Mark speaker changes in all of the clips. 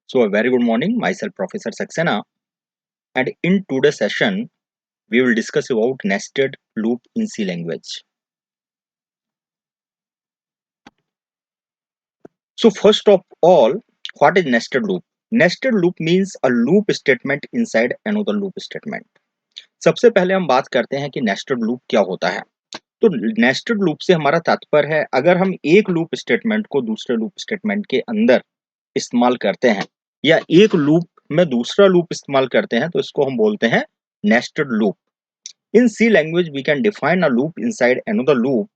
Speaker 1: So, a very good morning. Myself, Professor Saxena, and in today's session, we will discuss about nested loop in C language. So, first of all, what is nested loop? Nested loop means a loop statement inside another loop statement. सबसे पहले हम बात करते हैं कि nested loop क्या होता है। तो नेस्टेड लूप से हमारा तात्पर्य है अगर हम एक लूप स्टेटमेंट को दूसरे लूप स्टेटमेंट के अंदर इस्तेमाल करते हैं या एक लूप में दूसरा लूप इस्तेमाल करते हैं तो इसको हम बोलते हैं nested loop. In C language, we can define a loop inside another loop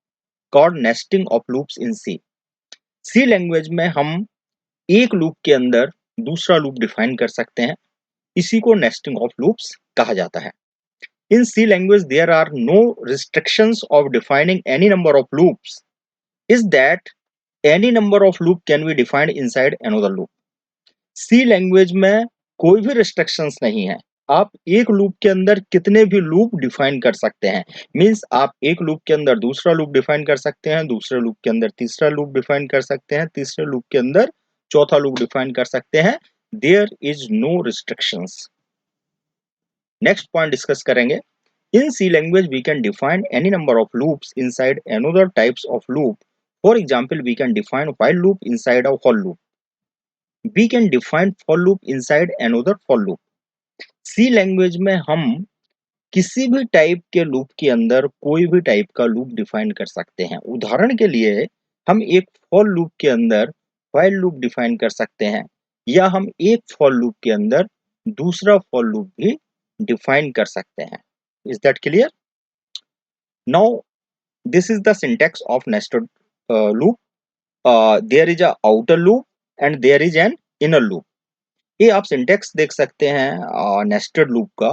Speaker 1: called nesting of loops in C. C language में हम एक लूप के अंदर दूसरा लूप डिफाइन कर सकते हैं, इसी को nesting of loops कहा जाता है। In C language, there are no restrictions of defining any number of loops. Is that any number of loop can be defined inside another loop. C language में कोई भी restrictions नहीं है। आप एक लूप के अंदर कितने भी लूप डिफाइन कर सकते हैं। मीन्स आप एक लूप के अंदर दूसरा लूप डिफाइन कर सकते हैं, दूसरे लूप के अंदर तीसरा लूप डिफाइन कर सकते हैं, तीसरे लूप के अंदर चौथा लूप डिफाइन कर सकते हैं। There is no restrictions. Next point discuss करेंगे। In C language we can define any number of loops inside another types of loop. For example, we can define while loop inside a while loop. We can define for loop inside another for loop. C language में हम किसी भी type के loop के अंदर कोई भी type का लूप डिफाइन कर सकते हैं। उदाहरण के लिए हम एक फॉर लूप के अंदर व्हाइल लूप डिफाइन कर सकते हैं या हम एक फॉर लूप के अंदर दूसरा फॉर लूप भी डिफाइन कर सकते हैं। Is that clear? Now this is the syntax of nested loop. There is a outer loop and there is an inner loop. ये आप सिंटैक्स देख सकते हैं नेस्टेड लूप का।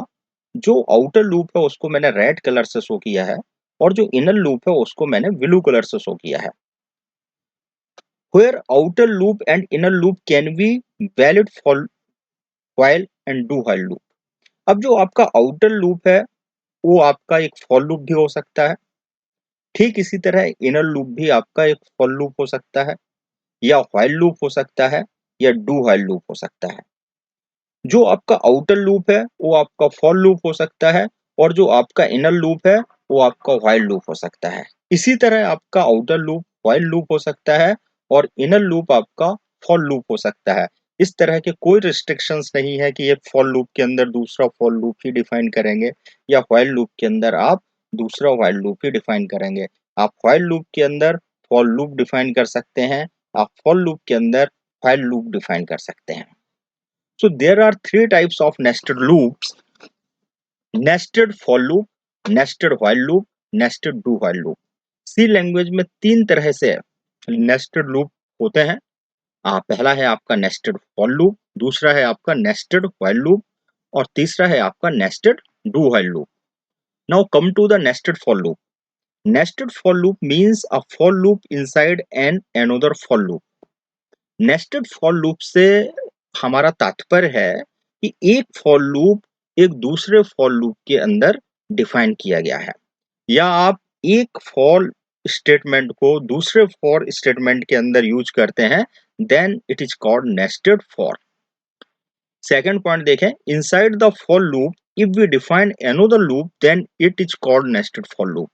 Speaker 1: जो आउटर लूप है उसको मैंने रेड कलर से शो किया है और जो इनर लूप है उसको मैंने ब्लू कलर से शो किया है। Where outer loop and inner loop can be valid for while and do while loop। अब जो आपका आउटर लूप है वो आपका एक फॉर लूप भी हो सकता है, ठीक इसी तरह इनर लूप भी आपका एक फॉर लूप हो सकता है या व्हाइल लूप हो सकता है या डू व्हाइल लूप हो सकता है। जो आपका आउटर लूप है वो आपका फॉर लूप हो सकता है और जो आपका इनर लूप है वो आपका व्हाइल लूप हो सकता है। इसी तरह आपका आउटर लूप व्हाइल लूप हो सकता है और इनर लूप आपका फॉर लूप हो सकता है। इस तरह के कोई रिस्ट्रिक्शंस नहीं है कि ये फॉर लूप के अंदर दूसरा फॉर लूप ही डिफाइन करेंगे या व्हाइल लूप के अंदर आप दूसरा व्हाइल लूप ही डिफाइन करेंगे। आप व्हाइल लूप के अंदर फॉर लूप डिफाइन कर सकते हैं, आप फॉर लूप के अंदर व्हाइल लूप डिफाइन कर सकते हैं। So there are three types of nested loops: nested for loop, nested while loop, nested do while loop। C language में तीन तरह से नेस्टेड लूप होते हैं। पहला है आपका नेस्टेड फॉर लूप, दूसरा है आपका नेस्टेड व्हाइल लूप और तीसरा है आपका nested do while loop. Now come to the nested for loop. Nested for loop means a for loop inside an another for loop. Nested for loop से हमारा तात्पर्य है कि एक फॉर लूप एक दूसरे फॉर लूप के अंदर डिफाइन किया गया है या आप एक फॉर स्टेटमेंट को दूसरे फॉर स्टेटमेंट के अंदर यूज करते हैं, then it is called nested for. Second point देखें, inside the for loop if we define another loop then it is called nested for loop.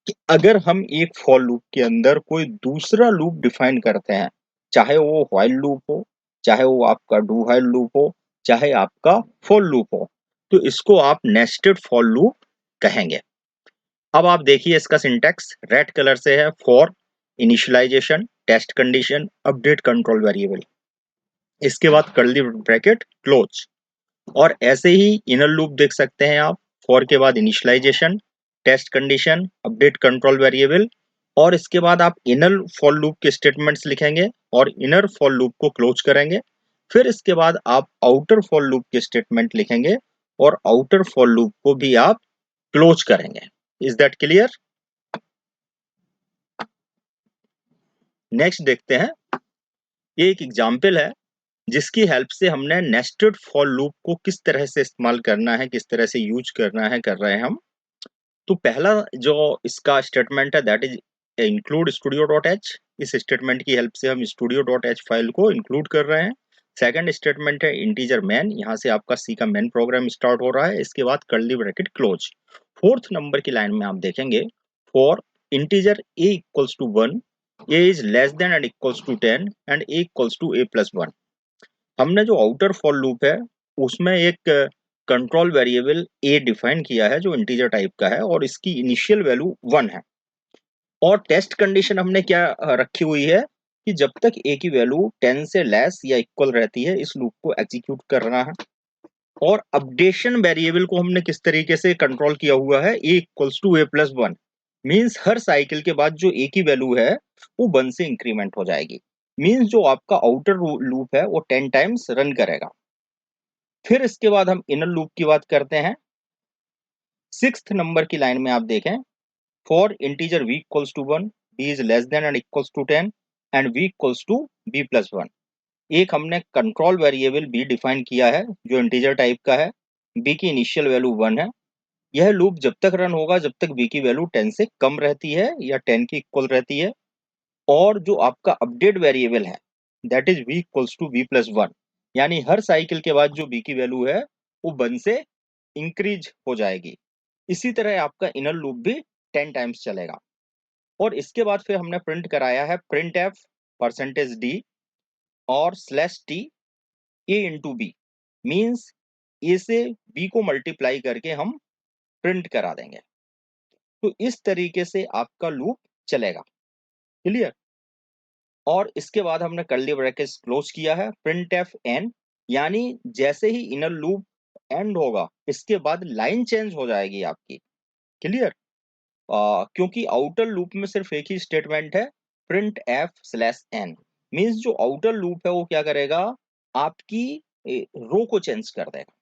Speaker 1: कि अगर हम एक फॉर लूप के अंदर कोई दूसरा लूप डिफाइन करते हैं, चाहे वो व्हाइल लूप हो, चाहे वो आपका डू व्हाइल लूप हो, चाहे आपका फॉर लूप हो, तो इसको आप नेस्टेड फॉर लूप कहेंगे। अब आप देखिए इसका सिंटैक्स रेड कलर से है। For initialization, test condition, update control variable, इसके बाद कर्ली ब्रैकेट क्लोज। और ऐसे ही इनर लूप देख सकते हैं आप। फॉर के बाद initialization, test condition, update control variable और इसके बाद आप इनर फॉर लूप के स्टेटमेंट्स लिखेंगे और इनर फॉर लूप को क्लोज करेंगे। फिर इसके बाद आप आउटर फॉर लूप के स्टेटमेंट लिखेंगे और आउटर फॉर लूप को भी आप क्लोज करेंगे। Is that clear? नेक्स्ट देखते हैं। ये एक एग्जाम्पल है जिसकी हेल्प से हमने नेस्टेड फॉर लूप को किस तरह से इस्तेमाल करना है, किस तरह से यूज करना है, कर रहे हैं हम। तो पहला जो इसका स्टेटमेंट है that is include studio dot H. इस स्टेटमेंट की हेल्प से हम स्टूडियो डॉट एच फाइल को इंक्लूड कर रहे हैं। सेकंड स्टेटमेंट है इंटीजर मैन, यहाँ से आपका सी का मैन प्रोग्राम स्टार्ट हो रहा है, इसके बाद curly bracket close. Fourth number की लाइन में आप देखेंगे for integer a equals to 1, a is less than and equals to 10 and a equals to a plus 1। हमने जो आउटर फॉर लूप है उसमें एक कंट्रोल वेरिएबल ए डिफाइन किया है जो इंटीजर टाइप का है और इसकी इनिशियल वैल्यू 1 है। और टेस्ट कंडीशन हमने क्या रखी हुई है कि जब तक ए की वैल्यू 10 से लेस या इक्वल रहती है इस लूप को एग्जीक्यूट करना है। और अपडेशन वेरिएबल को हमने किस तरीके से कंट्रोल किया हुआ है, a equals to a plus 1 means हर साइकिल के बाद जो ए की वैल्यू है वो 1 से इंक्रीमेंट हो जाएगी। मीन्स जो आपका आउटर लूप है वो 10 टाइम्स रन करेगा। फिर इसके बाद हम इनर लूप की बात करते हैं। सिक्स्थ नंबर की लाइन में आप देखें for integer v equals to 1, b is less than and equals to 10 and v equals to b plus 1। एक हमने कंट्रोल वेरिएबल b डिफाइन किया है जो इंटीजर टाइप का है, b की इनिशियल वैल्यू 1 है। यह लूप जब तक रन होगा जब तक b की वैल्यू 10 से कम रहती है या 10 की इक्वल रहती है। और जो आपका अपडेट वेरिएबल है that is v equals to b plus 1, यानी हर साइकिल के बाद जो b की वैल्यू है वो 1 से इंक्रीज हो जाएगी। इसी तरह आपका इनर लूप भी 10 टाइम्स चलेगा। और इसके बाद फिर हमने प्रिंट कराया है प्रिंट एफ परसेंटेज डी और slash t a into b, means a से बी को मल्टीप्लाई करके हम प्रिंट करा देंगे। तो इस तरीके से आपका लूप चलेगा। क्लियर। और इसके बाद हमने कर्ली ब्रैकेट्स क्लोज किया है प्रिंट एफ एन, यानी जैसे ही इनर लूप एंड होगा इसके बाद लाइन चेंज हो जाएगी आपकी। क्लियर। क्योंकि आउटर लूप में सिर्फ एक ही स्टेटमेंट है print f slash n, means जो आउटर लूप है वो क्या करेगा आपकी रो को चेंज कर देगा।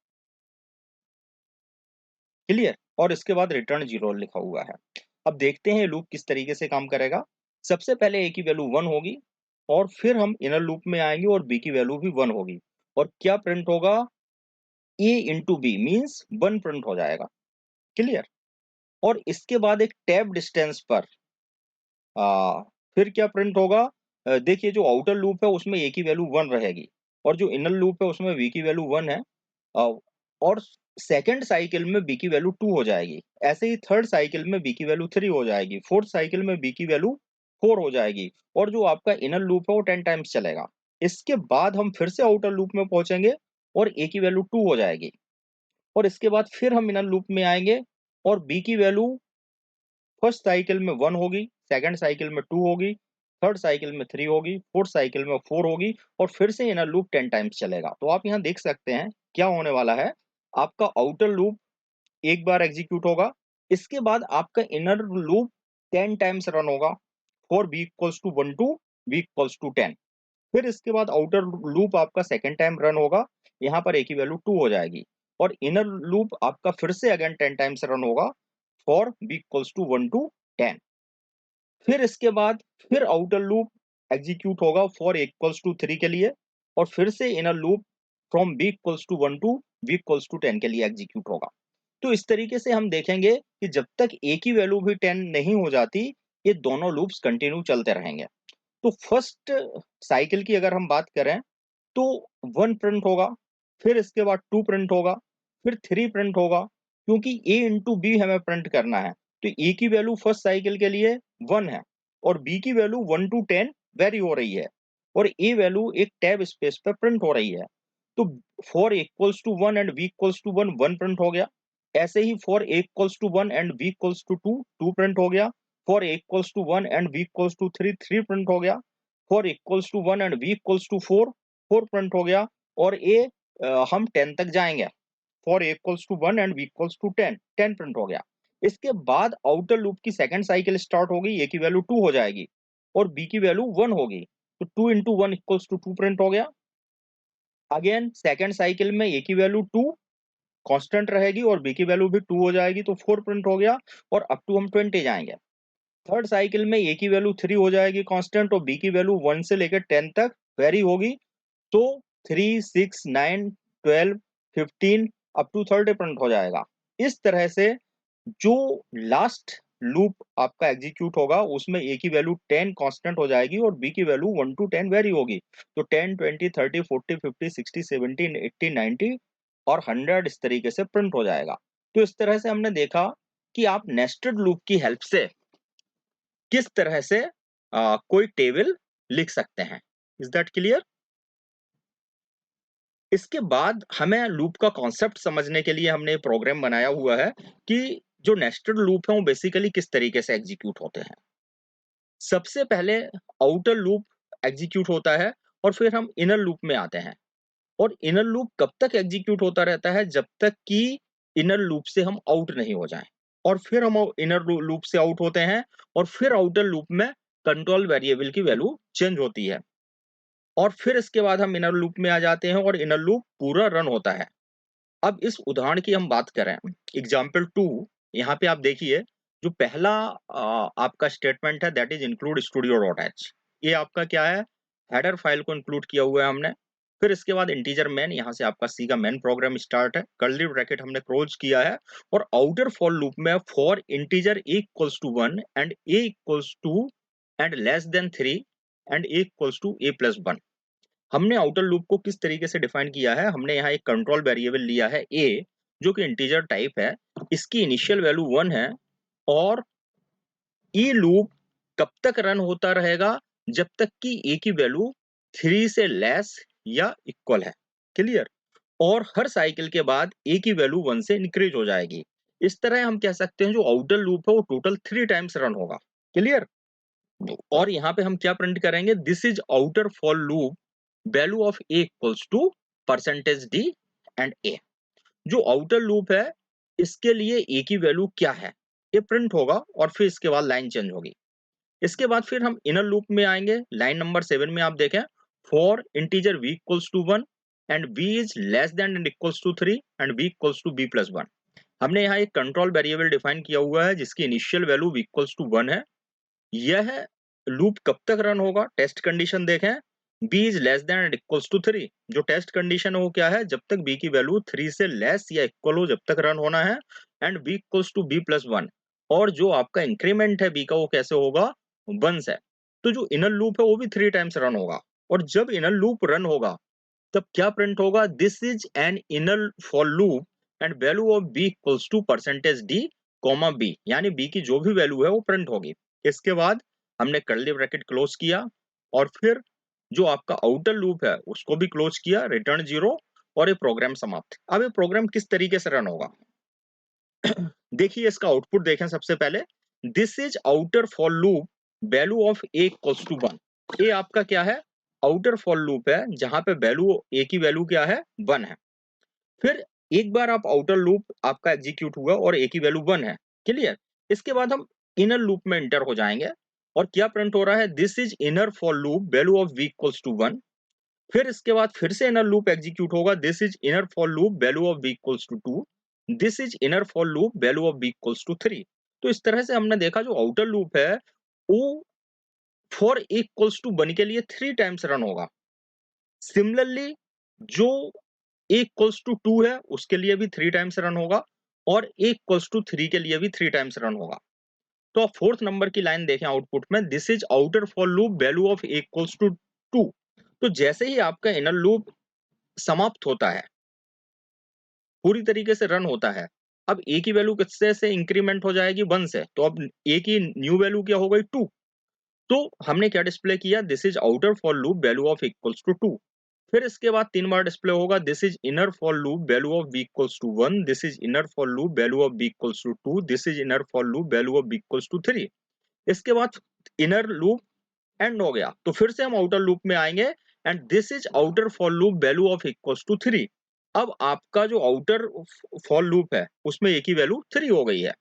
Speaker 1: क्लियर। और इसके बाद रिटर्न 0 लिखा हुआ है। अब देखते हैं लूप किस तरीके से काम करेगा। सबसे पहले ए की वैल्यू 1 होगी और फिर हम इनर लूप में आएंगे और बी की वैल्यू भी 1 होगी और क्या प्रिंट होगा ए इंटू बी मीन्स 1 प्रिंट हो जाएगा। क्लियर। और इसके बाद एक टैब डिस्टेंस पर फिर क्या प्रिंट होगा, देखिए जो आउटर लूप है उसमें ए की वैल्यू 1 रहेगी और जो इनर लूप है उसमें बी की वैल्यू 1 है। और सेकंड साइकिल में बी की वैल्यू 2 हो जाएगी, ऐसे ही थर्ड साइकिल में बी की वैल्यू 3 हो जाएगी, फोर्थ साइकिल में बी की वैल्यू 4 हो जाएगी और जो आपका इनर लूप है वो 10 टाइम्स चलेगा। इसके बाद हम फिर से आउटर लूप में पहुंचेंगे और ए की वैल्यू 2 हो जाएगी और इसके बाद फिर हम इनर लूप में आएंगे और बी की वैल्यू फर्स्ट साइकिल में 1 होगी, सेकंड साइकिल में 2 होगी, थर्ड साइकिल में 3 होगी, फोर्थ साइकिल में 4 होगी और फिर से इनर लूप 10 टाइम्स चलेगा। तो आप यहाँ देख सकते हैं क्या होने वाला है, आपका आउटर लूप एक बार एग्जीक्यूट होगा, इसके बाद आपका इनर लूप 10 टाइम्स रन होगा for b equals to 1 to b equals to 10। फिर इसके बाद आउटर लूप आपका सेकंड टाइम रन होगा, यहाँ पर ए की वैल्यू 2 हो जाएगी और इनर लूप आपका फिर से अगेन 10 टाइम्स रन होगा for b equals to 1 to 10। फिर इसके बाद फिर आउटर लूप एग्जीक्यूट होगा फॉर इक्वल्स टू 3 के लिए और फिर से inner loop from b equals to 1 to b equals to 10 के लिए एग्जीक्यूट होगा। तो इस तरीके से हम देखेंगे कि जब तक ए की वैल्यू भी 10 नहीं हो जाती ये दोनों लूप्स कंटिन्यू चलते रहेंगे। तो फर्स्ट साइकिल की अगर हम बात करें तो 1 प्रिंट होगा, फिर इसके बाद 2 प्रिंट होगा, फिर 3 प्रिंट होगा, क्योंकि a इंटू बी हमें प्रिंट करना है। तो a की वैल्यू फर्स्ट साइकिल के लिए 1 है और b की वैल्यू 1 टू 10 वेरी हो रही है और a वैल्यू एक टैब स्पेस पे प्रिंट हो रही है। तो for equals to 1 and b equals to 1 1 print हो गया, ऐसे ही for a equals to 1 and b equals to 2 2 print हो गया, for a equals to 1 and b equals to 3 3 print हो गया, for equals to 1 and b equals to 4 4 print हो गया और ए हम 10 तक जाएंगे for a equals to 1 and b equals to 10 10 print हो गया। इसके बाद आउटर लूप की सेकंड साइकिल स्टार्ट होगी, ए की वैल्यू 2 हो जाएगी और बी की वैल्यू 1 होगी, तो 2 इंटू 1 इक्वल्स टू 2 प्रिंट हो गया। अगेन सेकंड साइकिल में ए की वैल्यू 2 कांस्टेंट रहेगी और बी की वैल्यू भी 2 हो जाएगी, तो 4 प्रिंट हो गया और अप टू हम 20 जाएंगे। थर्ड साइकिल में ए की वैल्यू 3 हो जाएगी कांस्टेंट और बी की वैल्यू 1 से लेकर 10 तक वेरी होगी, तो 3 6 9 12 15 अप टू 30 प्रिंट हो जाएगा। इस तरह से जो लास्ट लूप आपका एग्जीक्यूट होगा उसमें ए की वैल्यू 10 कांस्टेंट हो जाएगी और बी की वैल्यू 1 to 10 वेरी होगी। तो 10, 20, 30, 40, 50, 60, 70, 80, 90 और 100 इस तरीके से प्रिंट हो जाएगा। तो इस तरह से हमने देखा कि आप नेस्टेड लूप की हेल्प से किस तरह से कोई टेबल लिख सकते हैं। Is that clear? इसके बाद हमें लूप का कॉन्सेप्ट समझने के लिए हमने प्रोग्राम बनाया हुआ है कि जो नेस्टेड लूप है वो बेसिकली किस तरीके से एग्जीक्यूट होते हैं। सबसे पहले आउटर लूप एग्जीक्यूट होता है और फिर हम इनर लूप में आते हैं। और इनर लूप कब तक एग्जीक्यूट होता रहता है? जब तक कि इनर लूप से हम आउट नहीं हो जाएं। और फिर हम इनर लूप से आउट होते हैं और फिर आउटर लूप में कंट्रोल वेरिएबल की वैल्यू चेंज होती है और फिर इसके बाद हम इनर लूप में आ जाते हैं और इनर लूप पूरा रन होता है। अब इस उदाहरण की हम बात करें, एग्जाम्पल 2, यहाँ पे आप देखिए जो पहला आपका स्टेटमेंट है that is include studio dot H. ये आपका क्या है? हेडर फाइल को इंक्लूड किया हुआ है हमने। फिर इसके बाद इंटीजर मैन, यहाँ से आपका सी का मैन प्रोग्राम स्टार्ट है। कर्ली ब्रैकेट हमने क्लोज किया है और आउटर फॉर लूप में for integer a equals to 1 and a equals to and less than 3 and a equals to a plus 1। हमने आउटर लूप को किस तरीके से डिफाइन किया है? हमने यहाँ एक कंट्रोल वेरिएबल लिया है a, जो कि इंटीजर टाइप है। इसकी इनिशियल वैल्यू 1 है और ई लूप कब तक रन होता रहेगा? जब तक कि a की वैल्यू 3 से लेस या इक्वल है। क्लियर? और हर साइकिल के बाद a की वैल्यू 1 से इंक्रीज हो जाएगी। इस तरह हम कह सकते हैं जो आउटर लूप है वो टोटल 3 टाइम्स रन होगा। क्लियर? और यहाँ पे हम क्या प्रिंट करेंगे? This is outer for loop value of a equals to percentage d and a. जो आउटर लूप है इसके लिए ए की वैल्यू क्या है ये प्रिंट होगा और फिर इसके बाद लाइन चेंज होगी। इसके बाद फिर हम इनर लूप में आएंगे। लाइन नंबर 7 में आप देखें, for integer v equals to 1 and v is less than and equals to 3 and v equals to b plus 1। हमने यहाँ एक कंट्रोल वेरिएबल डिफाइन किया हुआ है जिसकी initial value v equals to 1 है। यह लूप कब तक रन होगा? टेस्ट कंडीशन देखें, b is less than and equals to 3। जो टेस्ट कंडीशन है वो क्या है? जब तक b की वैल्यू 3 से लेस या इक्वल हो जब तक रन होना है। And b equals to b plus 1। और जो आपका इंक्रीमेंट है b का वो कैसे होगा? 1 से। तो जो इनर लूप है वो भी 3 टाइम्स रन होगा। और जब इनर लूप रन होगा तब क्या प्रिंट होगा? This is an inner for loop and value of b equals to percentage d comma b, यानी b की जो भी वैल्यू है वो प्रिंट होगी। इसके बाद हमने कर्ली ब्रैकेट क्लोज किया और फिर जो आपका आउटर लूप है उसको भी क्लोज किया, रिटर्न 0 और ये प्रोग्राम समाप्त। अब ये प्रोग्राम किस तरीके से रन होगा? देखिए इसका आउटपुट देखें सबसे पहले। This is outer for loop value of a equals to 1। ये आपका क्या है? आउटर फॉर लूप है जहां पे वैल्यू ए की वैल्यू क्या है? 1 है। फिर एक बार आप आउटर लूप आपका एग्जीक्यूट हुआ और ए की वैल्यू 1 है। क्लियर? इसके बाद हम इनर लूप में एंटर हो जाएंगे और क्या प्रिंट हो रहा है? This is inner for loop value of v equals to 1। फिर इसके बाद फिर से इनर लूप एग्जीक्यूट होगा। This is inner for loop value of v equals to 2। This is inner for loop value of v equals to 3। तो इस तरह से हमने देखा जो आउटर लूप है वो फॉर इक्वल्स टू 1 के लिए 3 टाइम्स रन होगा। सिमिलरली जो ए इक्वल्स टू 2 है उसके लिए भी 3 टाइम्स रन होगा और ए इक्वल्स टू 3 के लिए भी 3 टाइम्स रन होगा। तो आप फोर्थ नंबर की लाइन देखें आउटपुट में, this is outer for loop value of a equals to 2। तो जैसे ही आपका इनर लूप समाप्त होता है, पूरी तरीके से रन होता है, अब ए की वैल्यू किससे से इंक्रीमेंट हो जाएगी? 1 से। तो अब ए की न्यू वैल्यू क्या हो गई? 2। तो हमने क्या डिस्प्ले किया? This is outer for loop value of equals to 2। फिर इसके बाद 3 बार डिस्प्ले होगा, this is inner for loop value of b equals to 1, this is inner for loop value of b equals to 2, this is inner for loop value of b equals to 3। इसके बाद inner loop and हो गया तो फिर से हम outer loop में आएंगे and this is outer for loop value of equals to 3। अब आपका जो आउटर फॉर लूप है उसमें a की वैल्यू 3 हो गई है।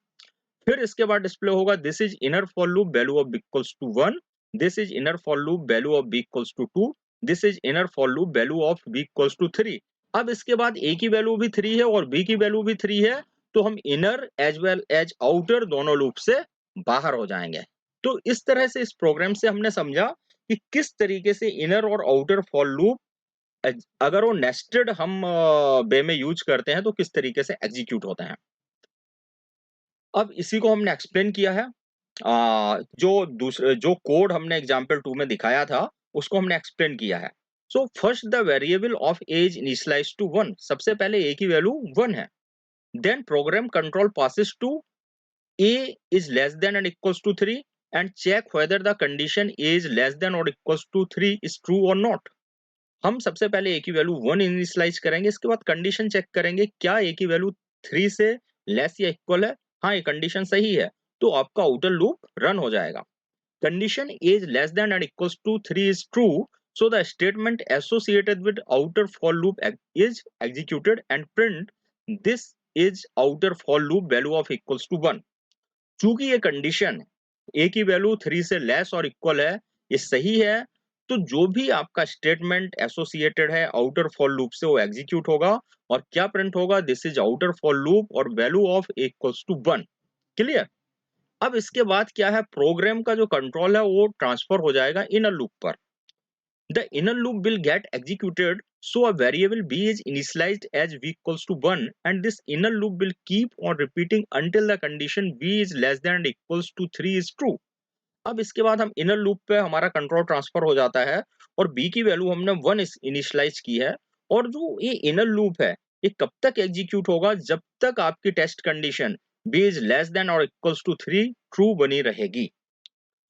Speaker 1: फिर इसके बाद डिस्प्ले होगा, this is inner for loop value of b equals to 1, this is inner for loop value of b equals to 2, this is inner for loop value of b equals to 3। अब इसके बाद a की value भी 3 है और b की value भी 3 है। तो हम inner as well as outer दोनों लूप से बाहर हो जाएंगे। तो इस तरह से इस प्रोग्राम से हमने समझा कि किस तरीके से इनर और आउटर फॉर लूप अगर वो नेस्टेड हम वे में यूज करते हैं तो किस तरीके से एग्जीक्यूट होते हैं। अब इसी को हमने एक्सप्लेन किया है। जो कोड हमने एग्जाम्पल 2 में दिखाया था, उसको हमने एक्सप्लेन किया है। So first the variable of a's initialize to 1, सबसे पहले ए की वैल्यू 1 है। Then program control passes to a is less than and equals to 3 and check whether the condition a is less than or equals to 3 is true or not। हम सबसे पहले a की value 1 initialise करेंगे, इसके बाद condition check करेंगे क्या a की वैल्यू 3 से लेस या इक्वल है। हाँ, ये कंडीशन सही है तो आपका आउटर लूप रन हो जाएगा। Condition a is less than and equals to 3 is true, so the statement associated with outer for loop is executed and print this is outer for loop value of equals to 1। चूंकि ये condition ए की value 3 से less और equal है, ये सही है, तो जो भी आपका स्टेटमेंट एसोसिएटेड है आउटर फॉर लूप से वो एग्जीक्यूट होगा। और क्या प्रिंट होगा? This is outer for loop और value of equals to 1। Clear? अब इसके बाद क्या है, प्रोग्राम का जो कंट्रोल है वो ट्रांसफर हो जाएगा इनर लूप पर। The inner loop will get executed, so a variable b is initialized as v equals to 1 and this inner loop will keep on repeating until the condition b is less than or equals to 3 is true। अब इसके बाद हम inner loop पे हमारा control transfer हो जाता है और b की वैल्यू हमने 1 इनिशियलाइज की है। और जो ये इनर लूप है ये कब तक एग्जीक्यूट होगा? जब तक आपकी test condition b is less than और इक्वल्स टू 3 ट्रू बनी रहेगी।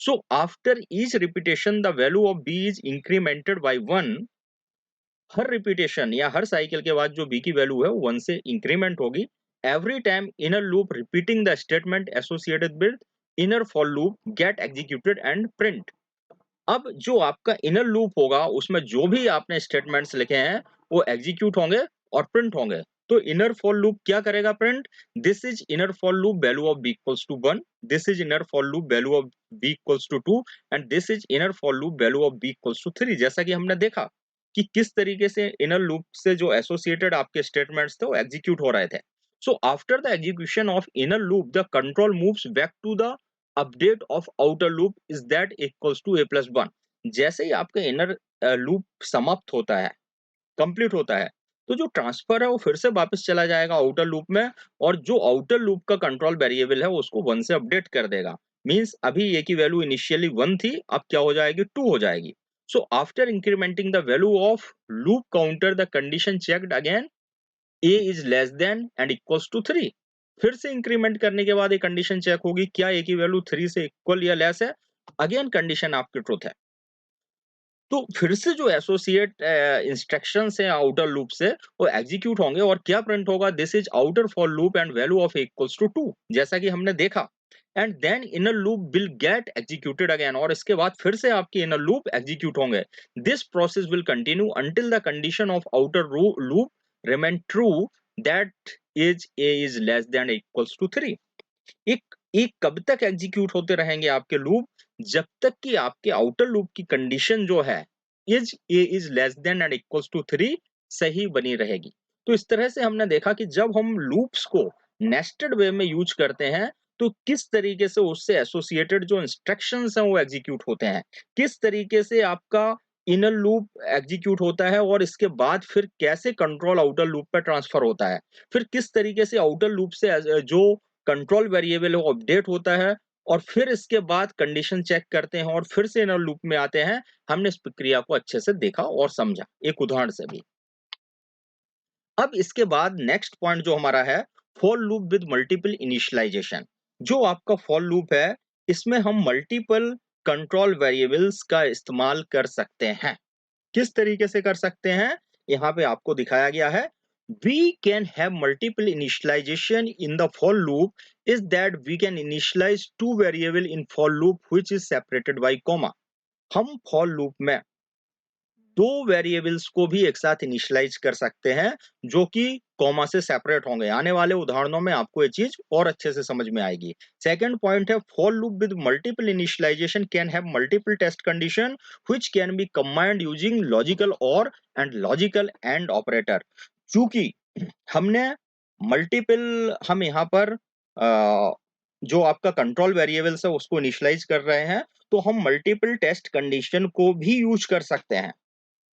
Speaker 1: So after each repetition, the value of b is incremented by 1। Her repetition या हर साइकिल के बाद जो b की वैल्यू है वो 1 से इंक्रीमेंट होगी। Every time inner loop repeating the statement associated with inner for loop get executed and print. अब जो आपका इनर लूप होगा उसमें जो भी आपने स्टेटमेंट्स लिखे हैं वो एग्जीक्यूट होंगे और प्रिंट होंगे। तो इनर फॉर लूप क्या करेगा? Print this is inner for loop value of b equals to 1, this is inner for loop value of b equals to 2 and this is inner for loop value of b equals to 3। जैसा कि हमने देखा कि किस तरीके से inner loop से जो एसोसिएटेड आपके स्टेटमेंट्स थे वो एग्जीक्यूट हो रहे थे। So after the execution of inner loop the control moves back to the update of outer loop is that equals to a plus 1। जैसे ही आपका इनर लूप समाप्त होता है, कंप्लीट होता है, तो जो ट्रांसफर है वो फिर से वापस चला जाएगा आउटर लूप में और जो आउटर लूप का कंट्रोल वेरिएबल है उसको 1 से अपडेट कर देगा। मींस अभी ए की वैल्यू इनिशियली 1 थी, अब क्या हो जाएगी? 2 हो जाएगी। So after incrementing the value of loop counter the condition checked again a is less than and equals to 3। फिर से इंक्रीमेंट करने के बाद ये कंडीशन चेक होगी क्या a की वैल्यू 3 से इक्वल या लेस है। अगेन कंडीशन आपकी ट्रूथ है। तो फिर से जो एसोसिएट इंस्ट्रक्शंस हैं आउटर लूप से वो एग्जीक्यूट होंगे और क्या प्रिंट होगा? This is outer for loop and value of equals to 2, जैसा कि हमने देखा। And then inner loop will get executed again और इसके बाद फिर से आपके इनर लूप एग्जीक्यूट होंगे। This process will continue until the condition of outer loop remain true that is a is less than equals to 3। एक एक कब तक एग्जीक्यूट होते रहेंगे आपके लूप? जब तक कि आपके आउटर लूप की कंडीशन जो है is a is less than and equals to 3 सही बनी रहेगी। तो इस तरह से हमने देखा कि जब हम लूप्स को नेस्टेड वे में यूज करते हैं तो किस तरीके से उससे एसोसिएटेड जो इंस्ट्रक्शंस हैं वो एग्जीक्यूट होते हैं, किस तरीके से आपका इनर लूप एग्जीक्यूट होता है और इसके बाद फिर कैसे कंट्रोल आउटर लूप पे ट्रांसफर होता है, फिर किस तरीके से आउटर लूप से जो कंट्रोल वेरिएबल है वो अपडेट होता है और फिर इसके बाद कंडीशन चेक करते हैं और फिर से इनर लूप में आते हैं। हमने इस प्रक्रिया को अच्छे से देखा और समझा एक उदाहरण से भी। अब इसके बाद नेक्स्ट पॉइंट जो हमारा है, for loop with multiple initialization. जो आपका फॉर लूप है इसमें हम मल्टीपल कंट्रोल वेरिएबल्स का इस्तेमाल कर सकते हैं। किस तरीके से कर सकते हैं? यहाँ पे आपको दिखाया गया है। We can have multiple initialization in the for loop is that we can initialize two variable in for loop which is separated by comma। हम for loop में दो वेरिएबल्स को भी एक साथ इनिशियलाइज कर सकते हैं जो कि कॉमा से सेपरेट होंगे। आने वाले उदाहरणों में आपको ये चीज और अच्छे से समझ में आएगी। सेकंड पॉइंट है, for loop with multiple initialization can have multiple test condition which can be combined using logical or and logical and operator. चूंकि हमने मल्टीपल हम यहाँ पर जो आपका कंट्रोल वेरिएबल्स है उसको इनिशियलाइज कर रहे हैं तो हम मल्टीपल टेस्ट कंडीशन को भी यूज कर सकते हैं।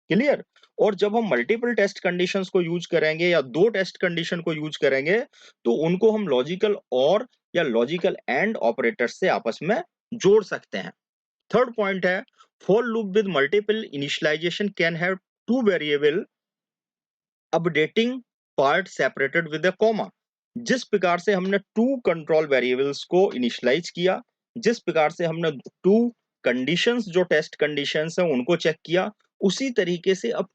Speaker 1: क्लियर? और जब हम मल्टीपल टेस्ट कंडीशंस को यूज करेंगे या दो टेस्ट कंडीशन को यूज करेंगे तो उनको हम लॉजिकल और या लॉजिकल एंड ऑपरेटर से आपस में जोड़ सकते हैं। थर्ड पॉइंट है for loop with multiple initialization can have two variable updating part separated with a comma. जिस प्रकार से हमने टू कंट्रोल वेरिएबल्स को इनिशियलाइज किया, जिस प्रकार से हमने टू कंडीशंस जो टेस्ट कंडीशंस हैं उनको चेक किया, उसी तरीके से अब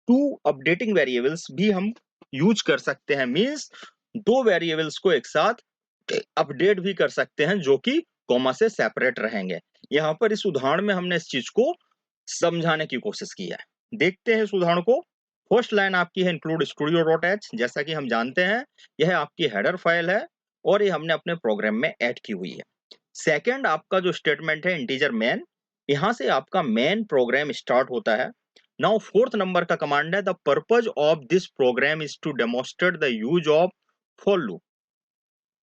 Speaker 1: टू अपडेटिंग वेरिएबल्स भी हम यूज कर सकते हैं। मींस दो वेरिएबल्स को एक साथ अपडेट भी कर सकते हैं जो कि कॉमा से सेपरेट रहेंगे। यहाँ पर इस उदाहरण में हमने इस चीज को समझाने की कोशिश की है। देखते हैं इस उदाहरण को। फर्स्ट लाइन आपकी है इंक्लूड स्टूडियो डॉट एच। जैसा कि हम जानते हैं यह आपकी हेडर फाइल है और ये हमने अपने प्रोग्राम में ऐड की हुई है। सेकंड आपका जो स्टेटमेंट है इंटीजर मैन, यहां से आपका मेन प्रोग्राम स्टार्ट होता है। नाउ फोर्थ नंबर का कमांड है the purpose of this program is to demonstrate the use of for loop.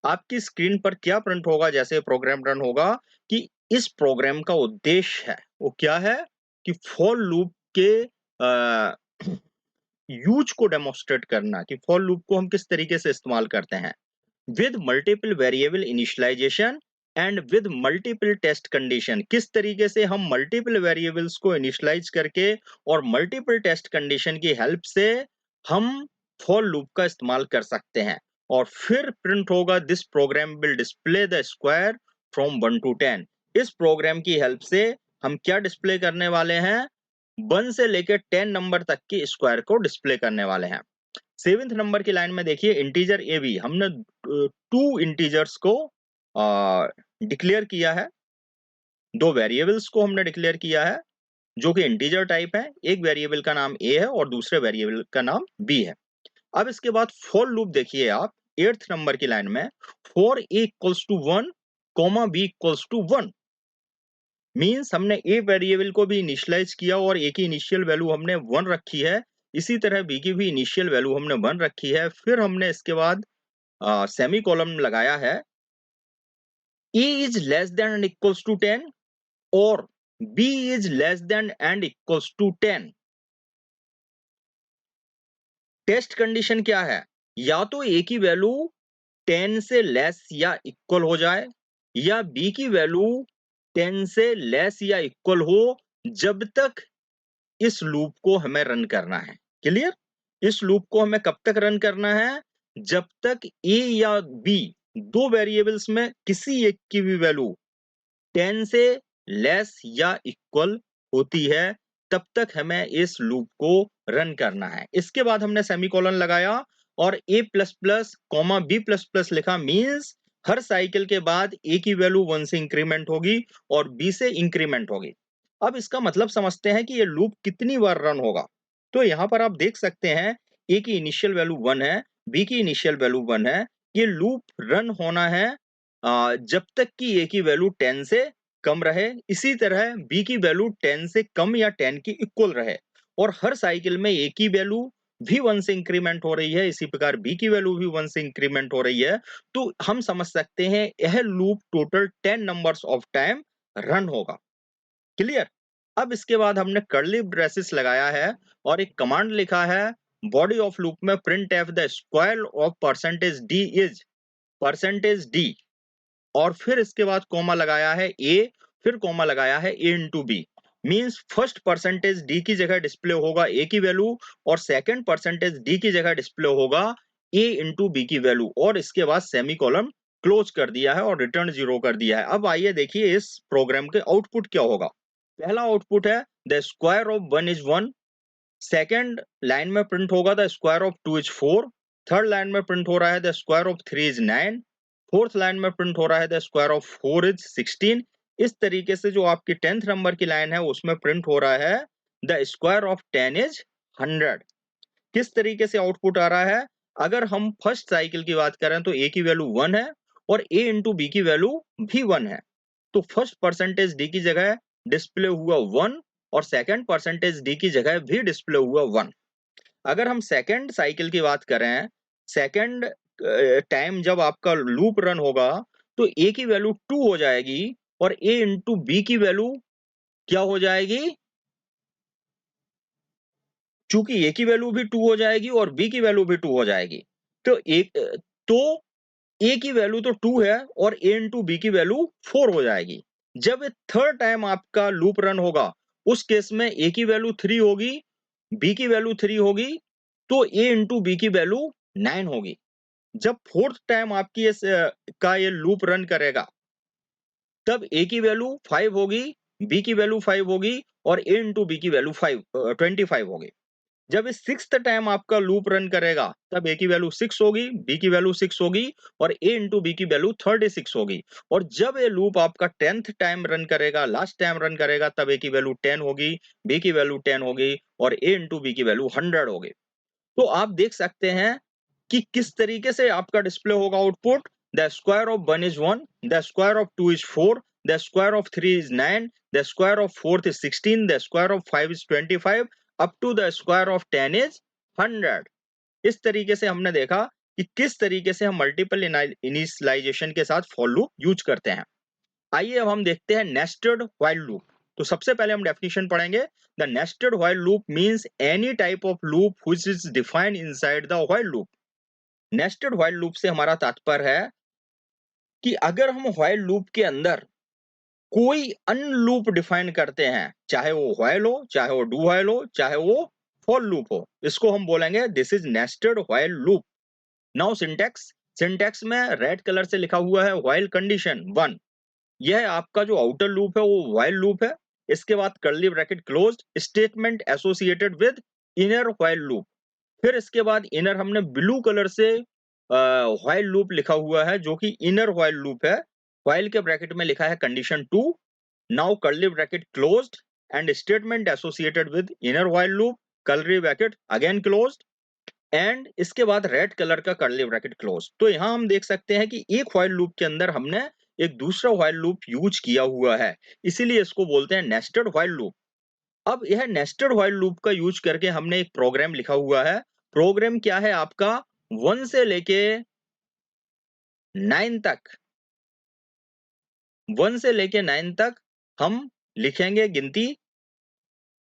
Speaker 1: आपकी स्क्रीन पर क्या प्रिंट होगा जैसे प्रोग्राम रन होगा कि इस प्रोग्राम का उद्देश्य है वो क्या है कि फॉर लूप के यूज को डेमोन्स्ट्रेट करना कि फॉर लूप को हम किस तरीके से इस्तेमाल करते हैं with multiple variable initialization and with multiple test condition. किस तरीके से हम मल्टीपल वेरिएबल्स को इनिशियलाइज करके और मल्टीपल टेस्ट कंडीशन की हेल्प से हम फॉर लूप का इस्तेमाल कर सकते हैं। और फिर प्रिंट होगा this program will display the square from 1 to 10। इस प्रोग्राम की हेल्प से हम क्या डिस्प्ले करने वाले हैं, 1 से लेकर 10 नंबर तक की स्क्वायर को डिस्प्ले करने वाले हैं। सेवेंथ नंबर की लाइन में देखिए इंटीजर ए बी, हमने टू इंटीजर्स को डिक्लेयर किया है, दो वेरिएबल्स को हमने डिक्लेयर किया है जो कि इंटीजर टाइप है। एक वेरिएबल का नाम ए है और दूसरे वेरिएबल का नाम बी है। अब इसके बाद फॉर लूप देखिए आप एट्थ नंबर की लाइन में for a equals to 1 comma b equals to 1। Means हमने ए वेरिएबल को भी इनिशियलाइज किया और ए की इनिशियल वैल्यू हमने 1 रखी है, इसी तरह बी की भी इनिशियल वैल्यू हमने 1 रखी है। फिर हमने इसके बाद सेमी कॉलम लगाया है a is less than and equals to 10 और b is less than and equals to 10। Test condition क्या है, या तो ए की वैल्यू 10 से लेस या इक्वल हो जाए या बी की वैल्यू 10 से लेस या इक्वल हो, जब तक इस लूप को हमें रन करना है। क्लियर? इस लूप को हमें कब तक रन करना है, जब तक ए या बी दो वेरिएबल्स में किसी एक की भी वैल्यू 10 से लेस या इक्वल होती है, तब तक हमें इस लूप को रन करना है। इसके बाद हमने सेमीकोलन लगाया और a plus plus comma b plus plus लिखा। मीन्स हर साइकिल के बाद a की वैल्यू 1 से इंक्रीमेंट होगी और b से इंक्रीमेंट होगी। अब इसका मतलब समझते हैं कि ये लूप कितनी बार रन होगा। तो यहां पर आप देख सकते हैं a की इनिशियल वैल्यू 1 है, b की इनिशियल वैल्यू 1 है। ये लूप रन होना है जब तक कि a की वैल्यू 10 से कम रहे, इसी तरह b की वैल्यू 10 से कम या 10 की इक्वल रहे। और हर साइकिल में a की वैल्यू भी 1 से इंक्रीमेंट हो रही है, इसी प्रकार b की वैल्यू भी 1 से इंक्रीमेंट हो रही है। तो हम समझ सकते हैं यह loop total 10 numbers of time run होगा। क्लियर? अब इसके बाद हमने कर्ली ब्रेसेस लगाया है और एक कमांड लिखा है बॉडी ऑफ लूप में print F the square of percentage D is percentage d, और फिर इसके बाद कॉमा लगाया है ए, फिर कॉमा लगाया है a into b. Means first percentage d की जगह डिस्प्ले होगा ए की वैल्यू और सेकंड परसेंटेज डी की जगह डिस्प्ले होगा ए इंटू बी की वैल्यू, और इसके बाद सेमी कॉलम क्लोज कर दिया है और रिटर्न 0 कर दिया है। अब आइए देखिए इस प्रोग्राम के आउटपुट क्या होगा। पहला आउटपुट है the square of 1 is 1। Second line में प्रिंट होगा the square of 2 is 4। Third line में प्रिंट हो रहा है the square of 3 is 9। Fourth line में प्रिंट हो रहा है द स्क्वायर ऑफ 4 इज 16। इस तरीके से जो आपकी 10th नंबर की लाइन है उसमें प्रिंट हो रहा है द स्क्वायर ऑफ 10 इज 100। किस तरीके से आउटपुट आ रहा है, अगर हम फर्स्ट साइकिल की बात करें तो ए की वैल्यू 1 है और ए इंटू बी की वैल्यू भी 1 है, तो फर्स्ट परसेंटेज डी की जगह डिस्प्ले हुआ 1 और सेकंड परसेंटेज डी की जगह भी डिस्प्ले हुआ 1। अगर हम सेकंड साइकिल की बात करें, सेकंड टाइम जब आपका लूप रन होगा तो ए की वैल्यू 2 हो जाएगी और ए इंटू बी की वैल्यू क्या हो जाएगी, चूंकि ए की वैल्यू भी 2 हो जाएगी और बी की वैल्यू भी 2 हो जाएगी। तो एक तो ए की वैल्यू तो 2 है और ए इंटू बी की वैल्यू 4 हो जाएगी। जब थर्ड टाइम आपका लूप रन होगा उस केस में ए की वैल्यू 3 होगी, बी की वैल्यू 3 होगी, तो ए इंटू बी की वैल्यू 9 होगी। जब फोर्थ टाइम आपकी का ये लूप रन करेगा तब ए की वैल्यू 5 होगी, बी की वैल्यू 5 होगी और ए इंटू बी की वैल्यू 25 होगी। जब इस सिक्स्थ टाइम आपका लूप रन करेगा तब ए की वैल्यू 6 होगी, बी की वैल्यू 6 होगी और ए इंटू बी की वैल्यू 36 होगी। और जब ये लूप आपका 10th टाइम रन करेगा, लास्ट टाइम रन करेगा, तब ए की वैल्यू 10 होगी, बी की वैल्यू 10 होगी और ए इंटू बी की वैल्यू 100 होगी। तो आप देख सकते हैं कि किस तरीके से आपका डिस्प्ले होगा output. The square of 1 is 1, the square of 2 is 4, the square of 3 is 9, the square of 4 is 16, the square of 5 is 25 up to the square of 10 is 100। इस तरीके से हमने देखा कि किस तरीके से हम मल्टीपल इनिशियलाइजेशन के साथ फॉर लूप यूज करते हैं। आइए अब हम देखते हैं नेस्टेड व्हाइल लूप। तो सबसे पहले हम डेफिनेशन पढ़ेंगे। The nested while loop means any type of loop which is defined inside the while loop. Nested while loop से हमारा तात्पर्य है कि अगर हम व्हाइल लूप के अंदर कोई अन्य लूप डिफाइन करते हैं, चाहे वो व्हाइल हो, चाहे वो डू व्हाइल हो, चाहे वो फॉर लूप हो, इसको हम बोलेंगे this is nested while loop. Now syntax. Syntax में रेड कलर से लिखा हुआ है व्हाइल कंडीशन 1। यह आपका जो आउटर लूप है वो व्हाइल लूप है। इसके बाद curly bracket closed, statement associated with inner while loop. फिर इसके बाद इनर हमने ब्लू कलर से व्हाइल लूप लिखा हुआ है जो कि इनर व्हाइल लूप है। व्हाइल के ब्रैकेट में लिखा है condition 2। Now curly bracket closed end statement associated with inner while loop, curly bracket again closed end इसके बाद रेड कलर का कर्ली ब्रैकेट क्लोज। तो यहां हम देख सकते हैं कि एक व्हाइल लूप के अंदर हमने एक दूसरा व्हाइल लूप यूज किया हुआ है, इसीलिए इसको बोलते हैं नेस्टेड व्हाइल लूप। अब यह नेस्टेड व्हाइल लूप का यूज करके हमने एक प्रोग्राम लिखा हुआ है। प्रोग्राम क्या है आपका, 1 से लेके 9 तक, 1 से लेके 9 तक हम लिखेंगे गिनती,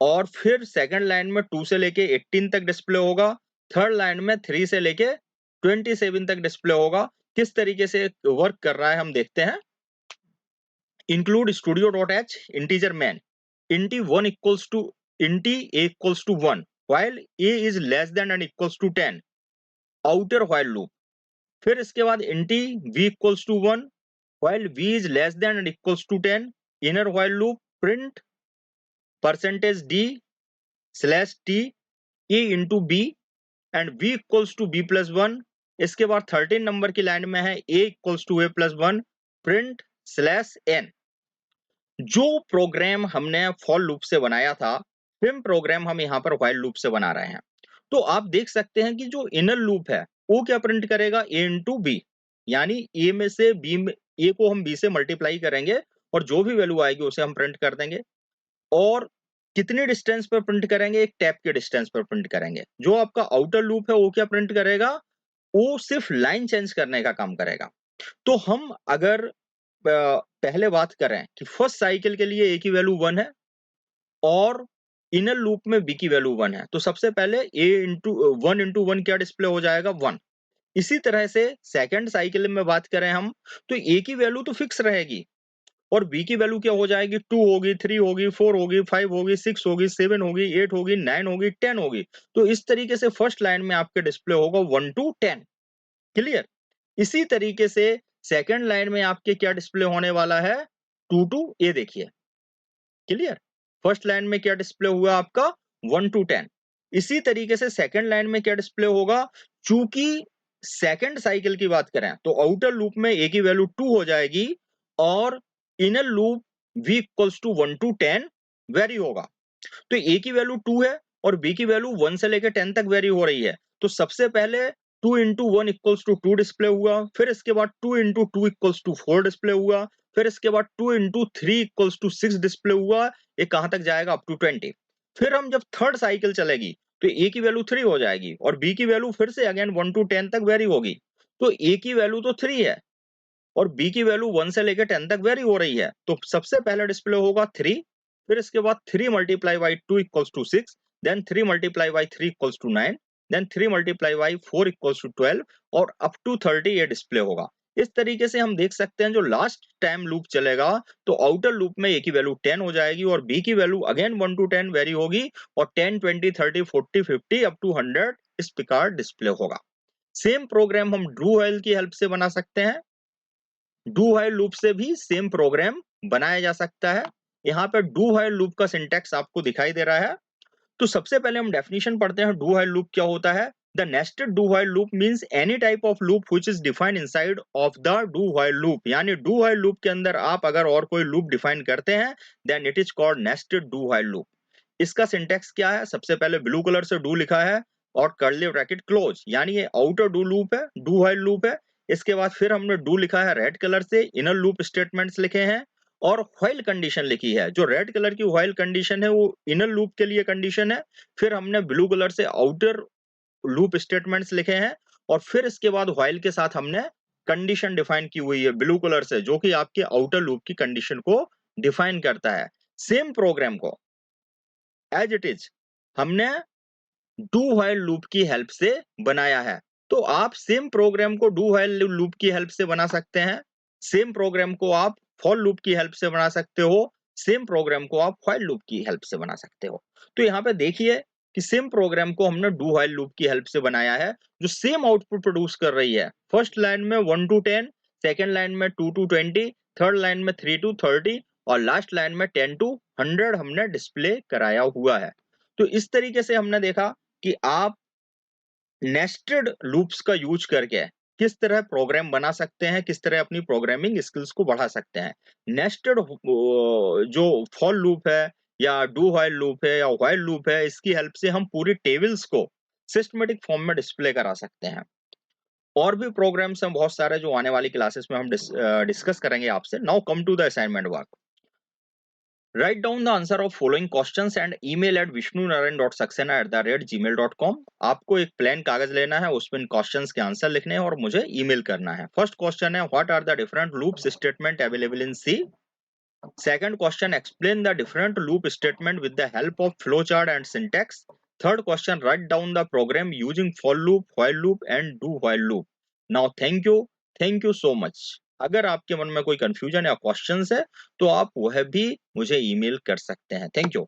Speaker 1: और फिर सेकंड लाइन में 2 से लेके 18 तक डिस्प्ले होगा, थर्ड लाइन में 3 से लेके 27 तक डिस्प्ले होगा। किस तरीके से वर्क कर रहा है हम देखते हैं। Include studio dot h integer main int 1 equals to int a equals to 1 while a is less than and equals to 10 outer while loop। फिर इसके बाद int v equals to 1 while v is less than and equals to 10 inner while loop। print percentage d slash t e into b and v equals to b plus 1। इसके बाद 13 number की line में है a equals to a plus 1 print slash n। जो program हमने for loop से बनाया था सेम प्रोग्राम हम यहाँ पर व्हाइल लूप से बना रहे हैं। तो आप देख सकते हैं कि जो इनर लूप है वो क्या प्रिंट करेगा, a इंटू बी, यानी a में से b में, a को हम b से मल्टीप्लाई करेंगे और जो भी वैल्यू आएगी उसे हम प्रिंट कर देंगे। और कितनी डिस्टेंस पर प्रिंट करेंगे, एक टैप के डिस्टेंस पर प्रिंट करेंगे। जो आपका आउटर लूप है वो क्या प्रिंट करेगा, वो सिर्फ लाइन चेंज करने का काम करेगा। तो हम अगर पहले बात करें कि फर्स्ट साइकिल के लिए ए की वैल्यू 1 है और इनर लूप में बी की वैल्यू 1 है, तो सबसे पहले ए इंटू 1 इंटू 1 क्या डिस्प्ले हो जाएगा, 1। इसी तरह से सेकंड साइकिल में बात करें हम, तो ए की वैल्यू तो फिक्स रहेगी और बी की वैल्यू क्या हो जाएगी, 2 होगी, 3 होगी, 4 होगी, 5 होगी, 6 होगी, 7 होगी, 8 होगी, 9 होगी, 10 होगी। तो इस तरीके से फर्स्ट लाइन में आपके डिस्प्ले होगा 1 टू 10। क्लियर। इसी तरीके से सेकंड लाइन में आपके क्या डिस्प्ले होने वाला है, 2 टू, ये देखिए। क्लियर। फर्स्ट लाइन में क्या डिस्प्ले हुआ आपका, 1 टू 10। इसी तरीके से सेकंड लाइन में क्या डिस्प्ले होगा, चूंकि सेकंड साइकिल की बात करें तो आउटर लूप में ए की वैल्यू 2 हो जाएगी और inner loop v equals to 1 to 10 vary होगा। तो ए की वैल्यू 2 है और बी की वैल्यू 1 से लेकर 10 तक वेरी हो रही है। तो सबसे पहले 2 इंटू 1 इक्वल्स टू 2 डिस्प्ले हुआ, फिर इसके बाद 2 इंटू 2 इक्वल्स टू 4 डिस्प्ले हुआ, फिर इसके बाद 2 इंटू 3 इक्वल्स टू 6 डिस्प्ले हुआ। ये कहां तक जाएगा, अप टू 20। फिर हम जब थर्ड साइकिल चलेगी तो ए की वैल्यू 3 हो जाएगी और बी की वैल्यू फिर से अगेन 1 टू 10 तक वेरी होगी। तो ए की वैल्यू तो 3 है और बी की वैल्यू 1 से लेकर 10 तक वेरी हो रही है। तो सबसे पहले डिस्प्ले होगा 3, फिर इसके बाद 3 multiply by 2 equals to 6, then 3 multiply by 3 equals to 9, then 3 multiply by 4 equals to 12 और अप टू 30 ये डिस्प्ले होगा। इस तरीके से हम देख सकते हैं जो लास्ट टाइम लूप चलेगा तो आउटर लूप में ए की वैल्यू 10 हो जाएगी और बी की वैल्यू अगेन 1 to 10 वेरी होगी और 10, 20, 30, 40, 50 अप टू 100 इस प्रकार डिस्प्ले होगा। सेम प्रोग्राम हम डू व्हाइल की हेल्प से बना सकते हैं। डू व्हाइल लूप से भी सेम प्रोग्राम बनाया जा सकता है। यहाँ पे डू व्हाइल लूप का सिंटैक्स आपको दिखाई दे रहा है। तो सबसे पहले हम डेफिनेशन पढ़ते हैं डू व्हाइल लूप क्या होता है। The nested do while loop means any type of loop which is defined inside of the do while loop, यानी डू व्हाइल लूप के अंदर आप अगर और कोई लूप डिफाइन करते हैं then it is called nested do while loop. इसका सिंटैक्स क्या है, सबसे पहले ब्लू कलर से डू लिखा है और कर्ली ब्रैकेट क्लोज, यानी ये आउटर डू लूप है, डू व्हाइल लूप है। इसके बाद फिर हमने डू लिखा है रेड कलर से, इनर लूप स्टेटमेंट्स लिखे हैं और व्हाइल कंडीशन लिखी है। जो रेड कलर की व्हाइल कंडीशन है वो इनर लूप के लिए कंडीशन है। फिर हमने ब्लू कलर से आउटर लूप स्टेटमेंट्स लिखे हैं और फिर इसके बाद व्हाइल के साथ हमने कंडीशन डिफाइन की हुई है ब्लू कलर से, जो कि आपके आउटर लूप की कंडीशन को डिफाइन करता है। सेम प्रोग्राम को एज इट इज हमने डू व्हाइल लूप की हेल्प से बनाया है। तो आप सेम प्रोग्राम को डू व्हाइल लूप की हेल्प से बना सकते हैं, सेम प्रोग्राम को आप फॉर लूप की हेल्प से बना सकते हो, सेम प्रोग्राम को आप व्हाइल लूप की हेल्प से बना सकते हो। तो यहाँ पे देखिए कि सेम प्रोग्राम को हमने डू व्हाइल लूप की हेल्प से बनाया है जो सेम आउटपुट प्रोड्यूस कर रही है। फर्स्ट लाइन में 1 to 10, सेकेंड लाइन में 2 to 20, थर्ड लाइन में 3 to 30 और लास्ट लाइन में 10 to 100 हमने डिस्प्ले कराया हुआ है। तो इस तरीके से हमने देखा कि आप नेस्टेड लूप्स का यूज करके किस तरह प्रोग्राम बना सकते हैं, किस तरह अपनी प्रोग्रामिंग स्किल्स को बढ़ा सकते हैं। नेस्टेड जो फॉर लूप है या डू व्हाइल लूप है या व्हाइल लूप है, इसकी हेल्प से हम पूरी टेबल्स को सिस्टमेटिक फॉर्म में डिस्प्ले करा सकते हैं। और भी प्रोग्राम्स हैं बहुत सारे जो आने वाली क्लासेस में हम डिस्कस करेंगे आपसे। Now come to the assignment work. Write down the answer of following questions and email at vishnunarayan.saxena@gmail.com। आपको एक प्लेन कागज लेना है, उसमें क्वेश्चंस के आंसर लिखने हैं और मुझे ईमेल करना है। फर्स्ट क्वेश्चन है what are the different loops statement available in C. Second question explain the different loop statement with the help of flow chart and syntax. Third question write down the program using for loop, while loop and do while loop. Now thank you so much. अगर आपके मन में कोई confusion या questions है तो आप वह भी मुझे ईमेल कर सकते हैं। Thank you.